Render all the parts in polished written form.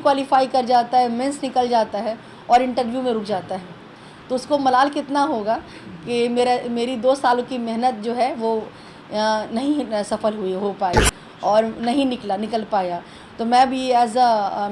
Qualify कर जाता है, मेंस निकल जाता है और इंटरव्यू में रुक जाता है, तो उसको मलाल कितना होगा कि मेरी 2 सालों की मेहनत जो है वो नहीं सफल हो पाई और नहीं निकल पाया। तो मैं भी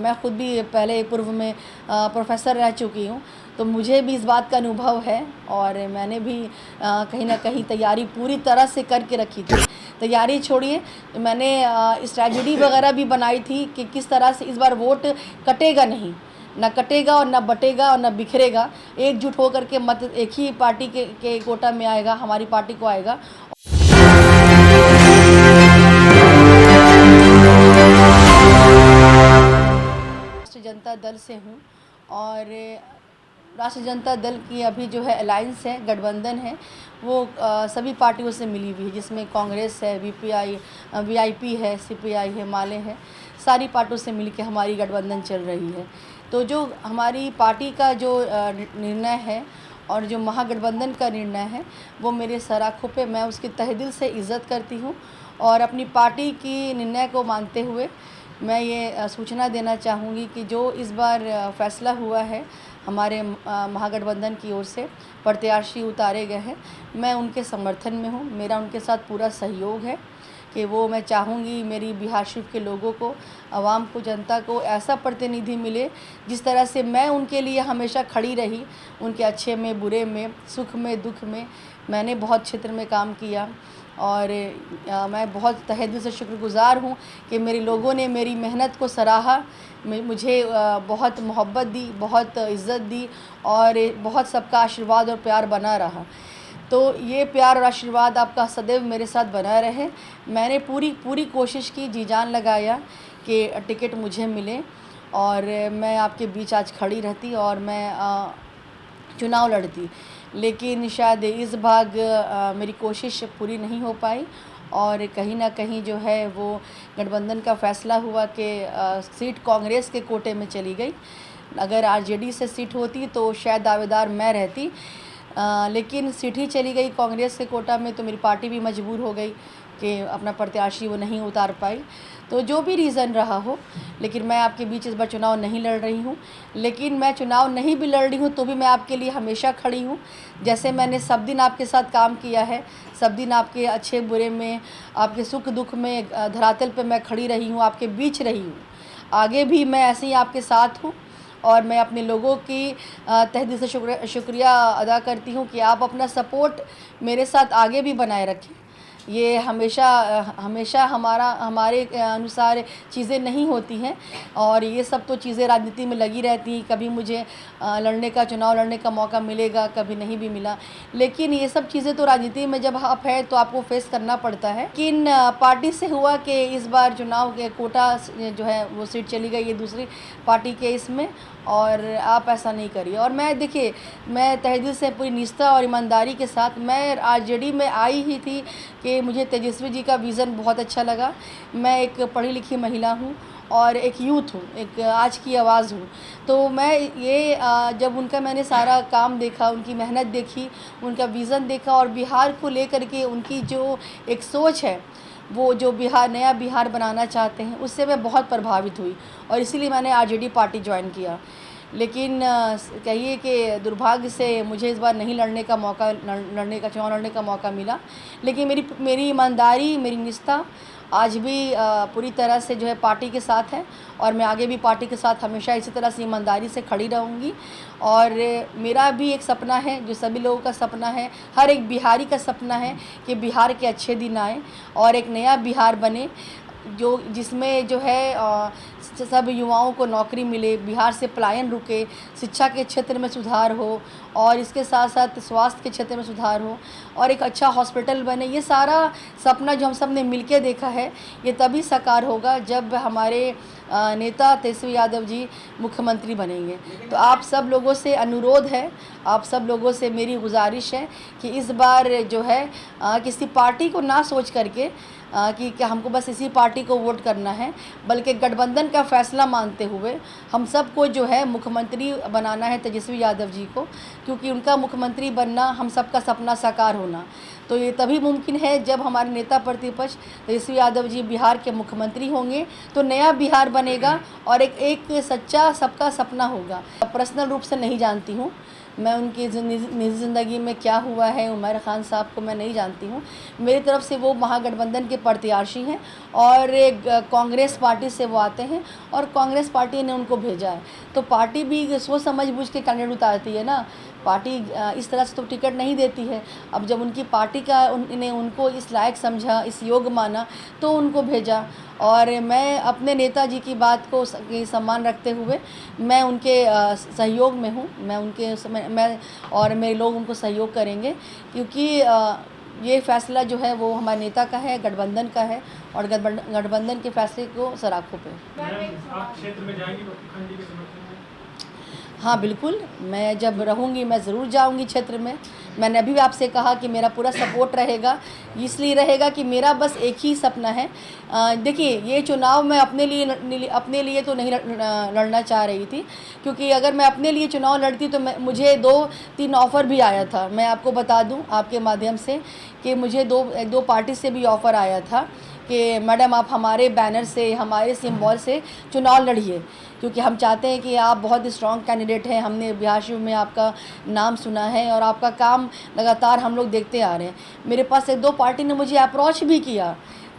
मैं खुद भी पहले पूर्व में प्रोफेसर रह चुकी हूँ, तो मुझे भी इस बात का अनुभव है और मैंने भी कहीं ना कहीं तैयारी पूरी तरह से करके रखी थी। तैयारी छोड़िए, मैंने स्ट्रैटेजी वगैरह भी बनाई थी कि किस तरह से इस बार वोट कटेगा नहीं, ना कटेगा और ना बटेगा और ना बिखरेगा, एकजुट होकर के मत एक ही पार्टी के कोटा में आएगा, हमारी पार्टी को आएगा। राष्ट्रीय जनता दल से हूँ और राष्ट्रीय जनता दल की अभी जो है अलायंस है, गठबंधन है, वो सभी पार्टियों से मिली हुई है, जिसमें कांग्रेस है, वीआईपी है, सीपीआई है, माले है, सारी पार्टियों से मिलकर हमारी गठबंधन चल रही है। तो जो हमारी पार्टी का जो निर्णय है और जो महागठबंधन का निर्णय है वो मेरे सराखों पे, मैं उसकी तहे दिल से इज़्ज़त करती हूँ और अपनी पार्टी की निर्णय को मानते हुए मैं ये सूचना देना चाहूँगी कि जो इस बार फैसला हुआ है हमारे महागठबंधन की ओर से प्रत्याशी उतारे गए हैं, मैं उनके समर्थन में हूँ। मेरा उनके साथ पूरा सहयोग है कि वो, मैं चाहूँगी मेरी बिहार शरीफ के लोगों को, आवाम को, जनता को ऐसा प्रतिनिधि मिले जिस तरह से मैं उनके लिए हमेशा खड़ी रही, उनके अच्छे में, बुरे में, सुख में, दुख में। मैंने बहुत क्षेत्र में काम किया और मैं बहुत तहे दिल से शुक्रगुज़ार हूँ कि मेरे लोगों ने मेरी मेहनत को सराहा, मुझे बहुत मोहब्बत दी, बहुत इज़्ज़त दी और बहुत सबका आशीर्वाद और प्यार बना रहा। तो ये प्यार और आशीर्वाद आपका सदैव मेरे साथ बना रहे। मैंने पूरी कोशिश की, जी जान लगाया कि टिकट मुझे मिले और मैं आपके बीच आज खड़ी रहती और मैं चुनाव लड़ती, लेकिन शायद इस भाग मेरी कोशिश पूरी नहीं हो पाई और कहीं ना कहीं जो है वो गठबंधन का फ़ैसला हुआ कि सीट कांग्रेस के कोटे में चली गई। अगर आरजेडी से सीट होती तो शायद दावेदार मैं रहती, लेकिन सीट ही चली गई कांग्रेस के कोटा में, तो मेरी पार्टी भी मजबूर हो गई कि अपना प्रत्याशी वो नहीं उतार पाई। तो जो भी रीज़न रहा हो, लेकिन मैं आपके बीच इस बार चुनाव नहीं लड़ रही हूँ। लेकिन मैं चुनाव नहीं भी लड़ रही हूँ तो भी मैं आपके लिए हमेशा खड़ी हूँ। जैसे मैंने सब दिन आपके साथ काम किया है, सब दिन आपके अच्छे बुरे में, आपके सुख दुख में धरातल पे मैं खड़ी रही हूँ, आपके बीच रही हूँ। आगे भी मैं ऐसे ही आपके साथ हूँ और मैं अपने लोगों की तहे दिल से शुक्रिया अदा करती हूँ कि आप अपना सपोर्ट मेरे साथ आगे भी बनाए रखें। ये हमेशा हमारे अनुसार चीज़ें नहीं होती हैं और ये सब तो चीज़ें राजनीति में लगी रहती हैं। कभी मुझे चुनाव लड़ने का मौका मिलेगा, कभी नहीं भी मिला, लेकिन ये सब चीज़ें तो राजनीति में जब आप है तो आपको फेस करना पड़ता है। लेकिन पार्टी से हुआ कि इस बार चुनाव के कोटा जो है वो सीट चली गई है दूसरी पार्टी के इसमें, और आप ऐसा नहीं करिए। और मैं, देखिए, मैं तहे दिल से पूरी निष्ठा और ईमानदारी के साथ मैं आरजेडी में आई ही थी कि मुझे तेजस्वी जी का विज़न बहुत अच्छा लगा। मैं एक पढ़ी लिखी महिला हूँ और एक यूथ हूँ, एक आज की आवाज़ हूँ। तो मैं ये जब उनका मैंने सारा काम देखा, उनकी मेहनत देखी, उनका विज़न देखा और बिहार को लेकर के उनकी जो एक सोच है, वो जो नया बिहार बनाना चाहते हैं, उससे मैं बहुत प्रभावित हुई और इसीलिए मैंने आरजेडी पार्टी ज्वाइन किया। लेकिन कहिए कि दुर्भाग्य से मुझे इस बार नहीं चुनाव लड़ने का मौका मिला। लेकिन मेरी ईमानदारी, मेरी निष्ठा आज भी पूरी तरह से जो है पार्टी के साथ है और मैं आगे भी पार्टी के साथ हमेशा इसी तरह से ईमानदारी से खड़ी रहूँगी। और मेरा भी एक सपना है, जो सभी लोगों का सपना है, हर एक बिहारी का सपना है कि बिहार के अच्छे दिन आए और एक नया बिहार बने, जिसमें जो है सब युवाओं को नौकरी मिले, बिहार से पलायन रुके, शिक्षा के क्षेत्र में सुधार हो और इसके साथ साथ स्वास्थ्य के क्षेत्र में सुधार हो और एक अच्छा हॉस्पिटल बने। ये सारा सपना जो हम सब ने मिलकर देखा है, ये तभी साकार होगा जब हमारे नेता तेजस्वी यादव जी मुख्यमंत्री बनेंगे। तो आप सब लोगों से अनुरोध है, आप सब लोगों से मेरी गुजारिश है कि इस बार जो है किसी पार्टी को ना सोच करके कि हमको बस इसी पार्टी को वोट करना है, बल्कि गठबंधन का फैसला मानते हुए हम सबको जो है मुख्यमंत्री बनाना है तेजस्वी यादव जी को, क्योंकि उनका मुख्यमंत्री बनना हम सबका सपना साकार होना। तो ये तभी मुमकिन है जब हमारे नेता प्रतिपक्ष तेजस्वी यादव जी बिहार के मुख्यमंत्री होंगे, तो नया बिहार बनेगा और एक सच्चा सबका सपना होगा। पर्सनल रूप से नहीं जानती हूँ मैं, उनकी निजी ज़िंदगी में क्या हुआ है उमर खान साहब को मैं नहीं जानती हूँ। मेरी तरफ से वो महागठबंधन के प्रत्याशी हैं और कांग्रेस पार्टी से वो आते हैं और कांग्रेस पार्टी ने उनको भेजा है। तो पार्टी भी सोच समझ बूझ के कैंडिडेट उतारती है ना, पार्टी इस तरह से तो टिकट नहीं देती है। अब जब उनकी पार्टी का उन्हें उनको इस लायक समझा, इस योग्य माना, तो उनको भेजा। और मैं अपने नेताजी की बात को सम्मान रखते हुए मैं उनके सहयोग में हूँ। मैं और मेरे लोग उनको सहयोग करेंगे, क्योंकि ये फैसला जो है वो हमारे नेता का है, गठबंधन का है, और गठबंधन के फैसले को सराखों पे। आप क्षेत्र में जाएंगी खंडी के समर्थन में? हाँ बिल्कुल, मैं जब रहूँगी मैं ज़रूर जाऊँगी क्षेत्र में। मैंने अभी भी आपसे कहा कि मेरा पूरा सपोर्ट रहेगा, इसलिए रहेगा कि मेरा बस एक ही सपना है। देखिए, ये चुनाव मैं अपने लिए तो नहीं लड़ना चाह रही थी, क्योंकि अगर मैं अपने लिए चुनाव लड़ती तो मुझे 2-3 ऑफ़र भी आया था। मैं आपको बता दूं आपके माध्यम से कि मुझे दो पार्टी से भी ऑफ़र आया था कि मैडम आप हमारे बैनर से, हमारे सिंबल से चुनाव लड़िए, क्योंकि हम चाहते हैं कि आप बहुत स्ट्रॉन्ग कैंडिडेट हैं। हमने बिहार शिव में आपका नाम सुना है और आपका काम लगातार हम लोग देखते आ रहे हैं। मेरे पास 1-2 पार्टी ने मुझे अप्रोच भी किया।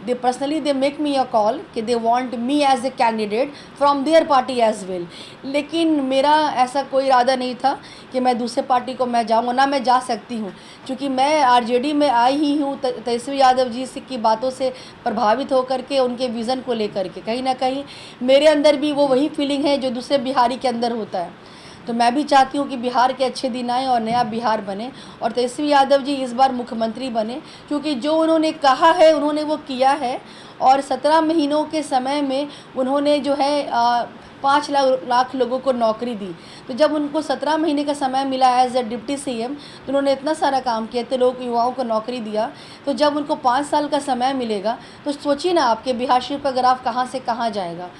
They make me a call कि they want me as a candidate from their party as well. लेकिन मेरा ऐसा कोई इरादा नहीं था कि मैं दूसरे पार्टी को मैं जाऊँ, ना मैं जा सकती हूँ, क्योंकि मैं आरजेडी में आई ही हूँ तेजस्वी यादव जी की बातों से प्रभावित होकर के, उनके विज़न को लेकर के। कहीं ना कहीं मेरे अंदर भी वो वही फीलिंग है जो दूसरे बिहारी के अंदर होता है। तो मैं भी चाहती हूँ कि बिहार के अच्छे दिन आए और नया बिहार बने और तेजस्वी यादव जी इस बार मुख्यमंत्री बने, क्योंकि जो उन्होंने कहा है उन्होंने वो किया है। और 17 महीनों के समय में उन्होंने जो है 5 लाख लोगों को नौकरी दी। तो जब उनको 17 महीने का समय मिला एज ए डिप्टी सीएम, तो उन्होंने इतना सारा काम किया, इतने लोग युवाओं को नौकरी दिया। तो जब उनको 5 साल का समय मिलेगा तो सोचिए ना, आपके बिहार शिव का ग्राफ कहाँ से कहाँ जाएगा।